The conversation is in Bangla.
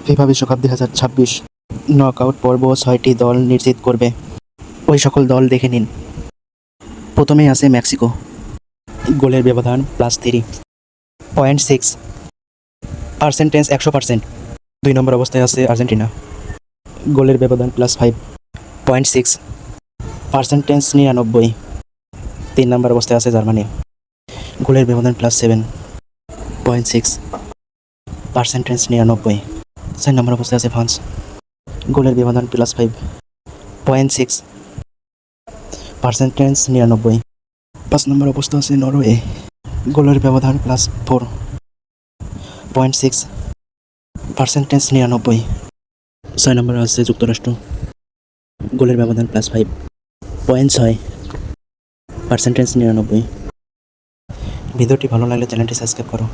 ফিফা বিশ্বকাপ 2026 নকআউট পর্ব 6টি দল নিশ্চিত করবে। ওই সকল দল দেখে নিন। প্রথমেই আছে মেক্সিকো, গোলের ব্যবধান +3, 0.6, পার্সেন্টেজ 100%। 2 নম্বর অবস্থায় আছে আর্জেন্টিনা, গোলের ব্যবধান +5, 0.6, পার্সেন্টেজ 99। 3 নম্বর অবস্থায় আছে জার্মানি, গোলের ব্যবধান +7, 0.6, পার্সেন্টেজ 99। 4 নম্বর অবস্থায় আছে ফ্রান্স, গোলের ব্যবধান +5, 0.6, পার্সেন্টেজ 99। 5 নম্বর অবস্থা আছে নরওয়ে, গোলের ব্যবধান +4, 0.6, পার্সেন্টেজ 99। 6 নম্বরে আছে যুক্তরাষ্ট্র, গোলের ব্যবধান +5, 0.6, পার্সেন্টেজ 99। ভিডিওটি ভালো লাগলে চ্যানেলটি সাবস্ক্রাইব করো।